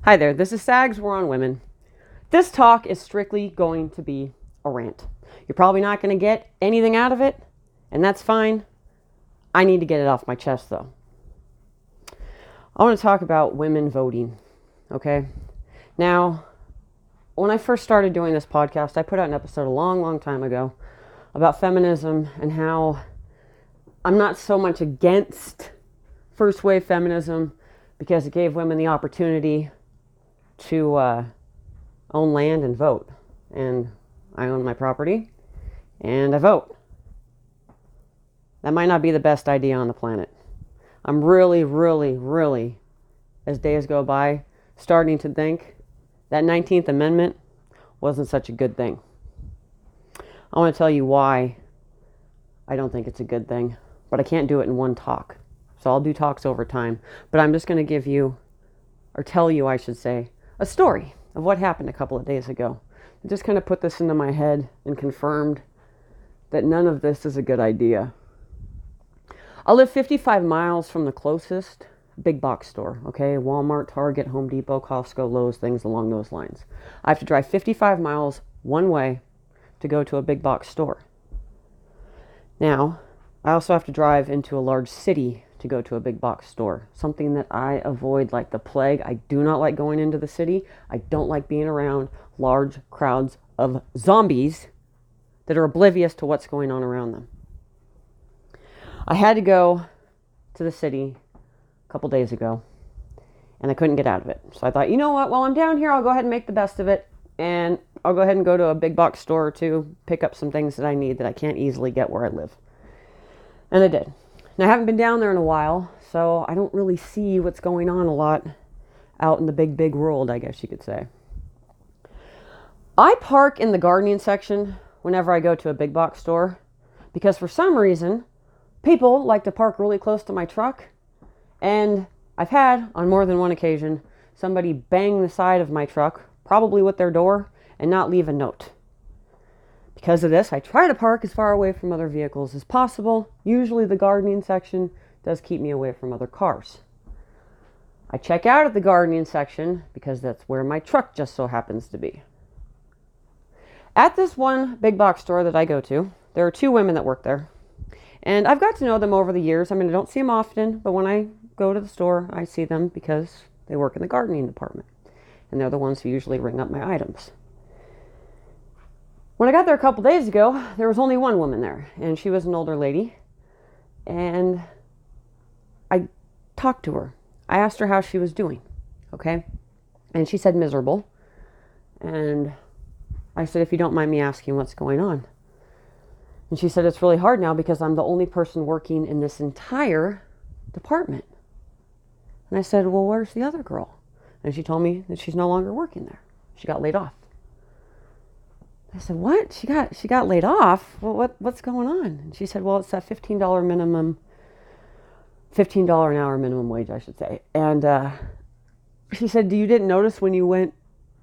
Hi there, this is Sags, We're on Women. This talk is strictly going to be a rant. You're probably not going to get anything out of it, and that's fine. I need to get it off my chest, though. I want to talk about women voting, okay? Now, when I first started doing this podcast, I put out an episode a long time ago about feminism and how I'm not so much against first wave feminism because it gave women the opportunity to own land and vote. And I own my property and I vote. That might not be the best idea on the planet. I'm really, as days go by, starting to think that 19th Amendment wasn't such a good thing. I want to tell you why I don't think it's a good thing, but I can't do it in one talk. So I'll do talks over time. But I'm just going to give you, or tell you, I should say, a story of what happened a couple of days ago. I just kind of put this into my head and confirmed that none of this is a good idea. I live 55 miles from the closest big box store, okay? Walmart, Target, Home Depot, Costco, Lowe's, things along those lines. I have to drive 55 miles one way to go to a big box store. Now, I also have to drive into a large city to go to a big box store, something that I avoid like the plague. I do not like going into the city. I don't like being around large crowds of zombies that are oblivious to what's going on around them. I had to go to the city a couple days ago, and I couldn't get out of it. So I thought, you know what, while I'm down here, I'll go ahead and make the best of it, and I'll go ahead and go to a big box store to pick up some things that I need that I can't easily get where I live. And I did. And I haven't been down there in a while, so I don't really see what's going on a lot out in the big world, I guess you could say. I park in the gardening section whenever I go to a big box store because for some reason, people like to park really close to my truck. And I've had, on more than one occasion, somebody bang the side of my truck, probably with their door, and not leave a note. Because of this, I try to park as far away from other vehicles as possible. Usually the gardening section does keep me away from other cars. I check out at the gardening section because that's where my truck just so happens to be. At this one big box store that I go to, there are two women that work there. And I've got to know them over the years. I mean, I don't see them often, but when I go to the store, I see them because they work in the gardening department. And they're the ones who usually ring up my items. When I got there a couple days ago, there was only one woman there, and she was an older lady. And I talked to her. I asked her how she was doing, okay? And she said miserable. And I said, if you don't mind me asking what's going on. And she said, it's really hard now because I'm the only person working in this entire department. And I said, well, where's the other girl? And she told me that she's no longer working there. She got laid off. I said, what? She got laid off? Well, what's going on? And she said, well, it's that $15 an hour minimum wage, I should say. And she said, you didn't notice when you went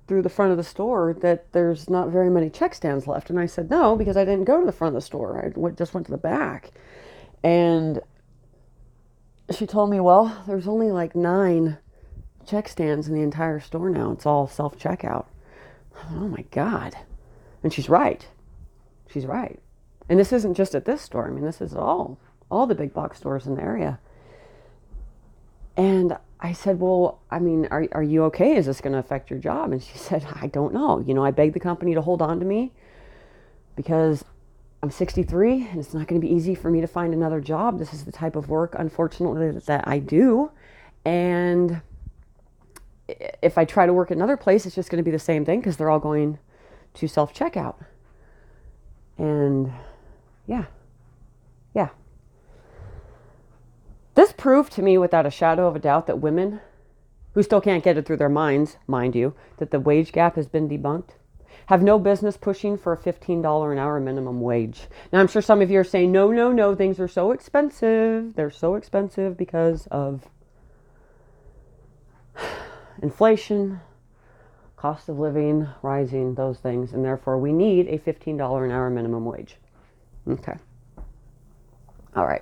through the front of the store that there's not very many check stands left? And I said, no, because I didn't go to the front of the store. I just went to the back. And she told me, well, there's only like 9 check stands in the entire store now. It's all self-checkout. Oh my God. And she's right. She's right. And this isn't just at this store. I mean, this is all the big box stores in the area. And I said, well, I mean, are you okay? Is this going to affect your job? And she said, I don't know. You know, I begged the company to hold on to me because I'm 63 and it's not going to be easy for me to find another job. This is the type of work, unfortunately, that I do. And if I try to work at another place, it's just going to be the same thing because they're all going to self-checkout. And yeah. This proved to me without a shadow of a doubt that women who still can't get it through their minds, mind you, that the wage gap has been debunked, have no business pushing for a $15 an hour minimum wage. Now, I'm sure some of you are saying, no, things are so expensive. They're so expensive because of inflation, cost of living, rising, those things, and therefore we need a $15 an hour minimum wage. Okay. All right.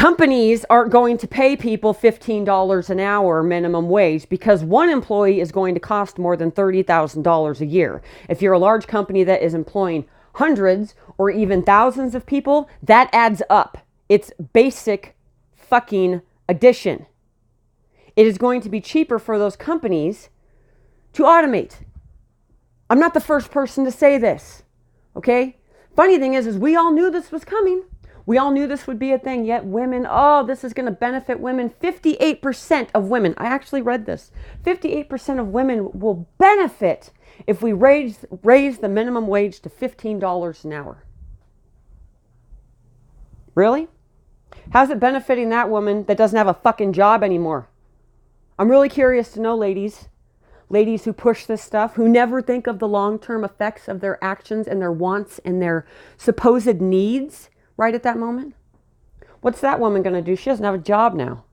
Companies aren't going to pay people $15 an hour minimum wage because one employee is going to cost more than $30,000 a year. If you're a large company that is employing hundreds or even thousands of people, that adds up. It's basic fucking addition. It is going to be cheaper for those companies to automate. I'm not the first person to say this, okay? Funny thing is we all knew this was coming. We all knew this would be a thing, yet women, this is going to benefit women. 58% of women, I actually read this, 58% of women will benefit if we raise the minimum wage to $15 an hour. Really? How's it benefiting that woman that doesn't have a fucking job anymore? I'm really curious to know, ladies who push this stuff, who never think of the long-term effects of their actions and their wants and their supposed needs right at that moment. What's that woman going to do? She doesn't have a job now.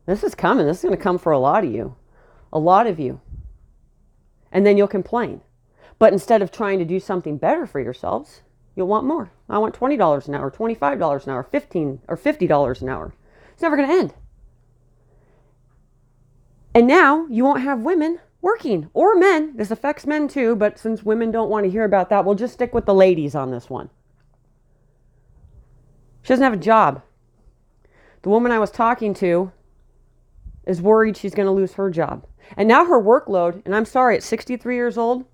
This is coming. This is going to come for a lot of you. A lot of you. And then you'll complain. But instead of trying to do something better for yourselves, you'll want more. I want $20 an hour, $25 an hour, $15 or $50 an hour. It's never going to end. And now you won't have women working, or men. This affects men too, but since women don't want to hear about that, we'll just stick with the ladies on this one. She doesn't have a job. The woman I was talking to is worried she's going to lose her job. And now her workload, and I'm sorry, at 63 years old,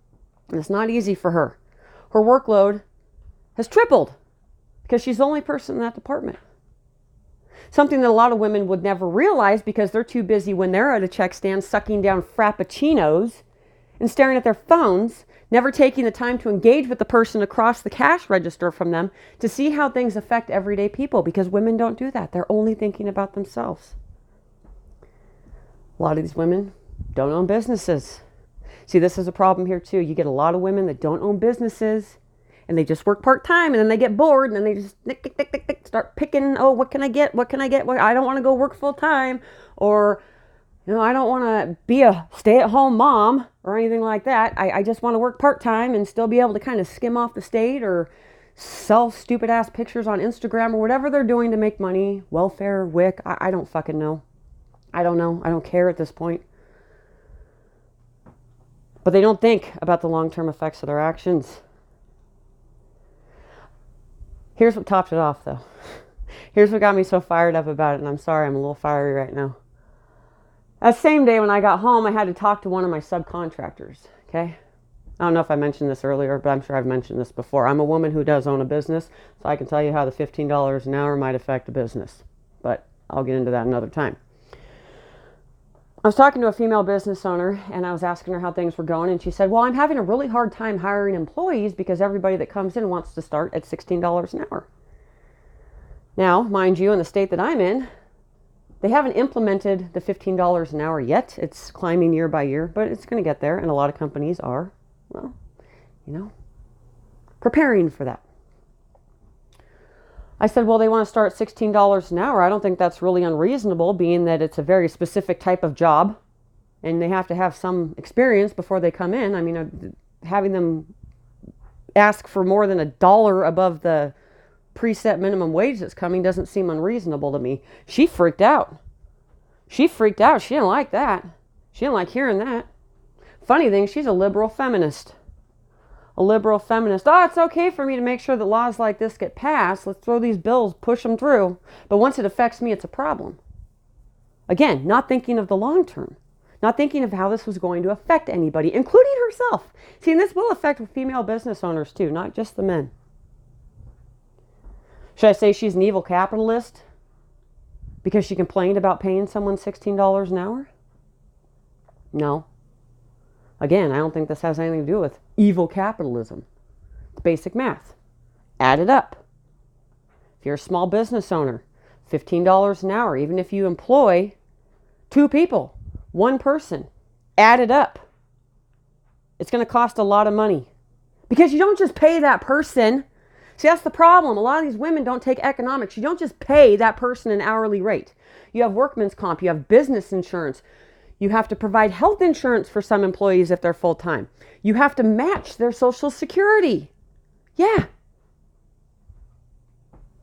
it's not easy for her. Her workload has tripled because she's the only person in that department. Something that a lot of women would never realize because they're too busy when they're at a check stand sucking down frappuccinos and staring at their phones, never taking the time to engage with the person across the cash register from them to see how things affect everyday people, because women don't do that. They're only thinking about themselves. A lot of these women don't own businesses. See, this is a problem here too. You get a lot of women that don't own businesses and they just work part-time, and then they get bored and then they just start picking, what can I get? What can I get? I don't want to go work full-time, or I don't want to be a stay-at-home mom or anything like that. I just want to work part-time and still be able to kind of skim off the state or sell stupid-ass pictures on Instagram or whatever they're doing to make money. Welfare, WIC, I don't fucking know. I don't know. I don't care at this point. But they don't think about the long-term effects of their actions. Here's what topped it off, though. Here's what got me so fired up about it, and I'm sorry, I'm a little fiery right now. That same day when I got home, I had to talk to one of my subcontractors, okay? I don't know if I mentioned this earlier, but I'm sure I've mentioned this before. I'm a woman who does own a business, so I can tell you how the $15 an hour might affect a business. But I'll get into that another time. I was talking to a female business owner, and I was asking her how things were going, and she said, well, I'm having a really hard time hiring employees because everybody that comes in wants to start at $16 an hour. Now, mind you, in the state that I'm in, they haven't implemented the $15 an hour yet. It's climbing year by year, but it's going to get there, and a lot of companies are, preparing for that. I said, well, they want to start $16 an hour. I don't think that's really unreasonable, being that it's a very specific type of job and they have to have some experience before they come in. I mean, having them ask for more than $1 above the preset minimum wage that's coming doesn't seem unreasonable to me. She freaked out. She didn't like that. She didn't like hearing that. Funny thing, she's a liberal feminist. It's okay for me to make sure that laws like this get passed. Let's throw these bills, push them through. But once it affects me, it's a problem. Again, not thinking of the long term. Not thinking of how this was going to affect anybody, including herself. See, and this will affect female business owners too, not just the men. Should I say she's an evil capitalist because she complained about paying someone $16 an hour? No. Again, I don't think this has anything to do with evil capitalism. It's basic math. Add it up. If you're a small business owner, $15 an hour, even if you employ 2 people, 1 person, add it up. It's going to cost a lot of money because you don't just pay that person. See, that's the problem. A lot of these women don't take economics. You don't just pay that person an hourly rate. You have workman's comp, you have business insurance. You have to provide health insurance for some employees if they're full-time. You have to match their Social Security. Yeah.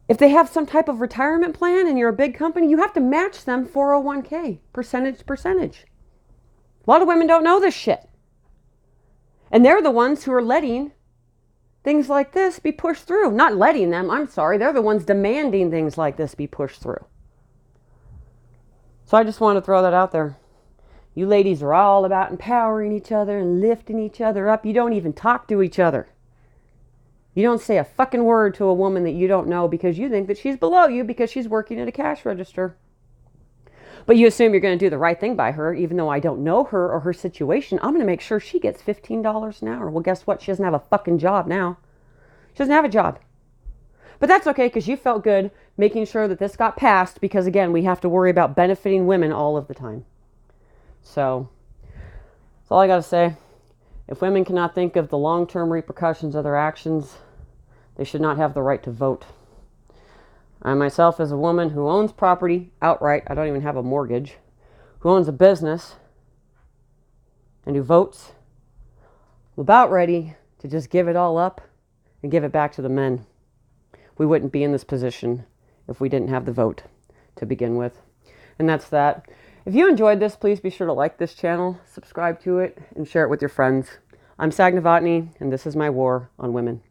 If they have some type of retirement plan and you're a big company, you have to match them 401k, percentage to percentage. A lot of women don't know this shit. And they're the ones who are letting things like this be pushed through. Not letting them, I'm sorry. They're the ones demanding things like this be pushed through. So I just want to throw that out there. You ladies are all about empowering each other and lifting each other up. You don't even talk to each other. You don't say a fucking word to a woman that you don't know because you think that she's below you because she's working at a cash register. But you assume you're going to do the right thing by her, even though I don't know her or her situation. I'm going to make sure she gets $15 an hour. Well, guess what? She doesn't have a fucking job now. She doesn't have a job. But that's okay because you felt good making sure that this got passed because, again, we have to worry about benefiting women all of the time. So that's all I got to say. If women cannot think of the long-term repercussions of their actions, they should not have the right to vote. I myself, as a woman who owns property outright, I don't even have a mortgage, who owns a business, and who votes, I'm about ready to just give it all up and give it back to the men. We wouldn't be in this position if we didn't have the vote to begin with. And that's that. If you enjoyed this, please be sure to like this channel, subscribe to it, and share it with your friends. I'm Sag Novotny, and this is my war on women.